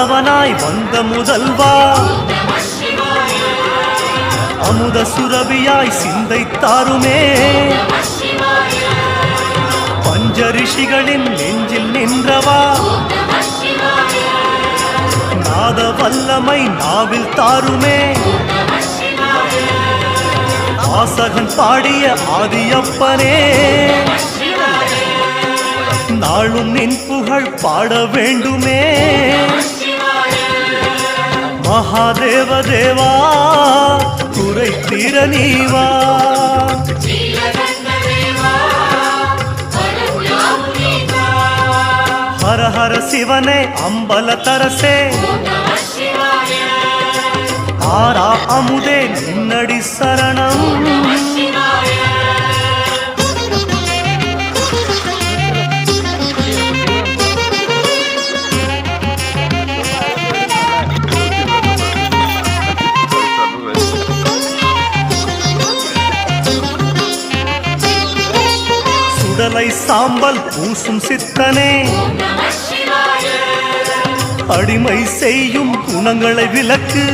ஆதவனாய் வந்த முதல்வா, அமுத சுரபியாய் சிந்தை தாருமே, பஞ்சரிஷிகளின் நெஞ்சில் நின்றவா, நாத வல்லமை நாவில் தாருமே, வாசகன் பாடிய ஆதியப்பனே, நாளும் நின் புகழ் பாட வேண்டுமே, மகாதேவ தேவா குறை தீர நீவா, ஹர ஹர சிவனே அம்பல தரசே, ஆரா அமுதே நின்னடி சரணம். சுடலை சாம்பல் பூசும் சித்தனே, அடிமை செய்யும் குணங்களை விலக்கு,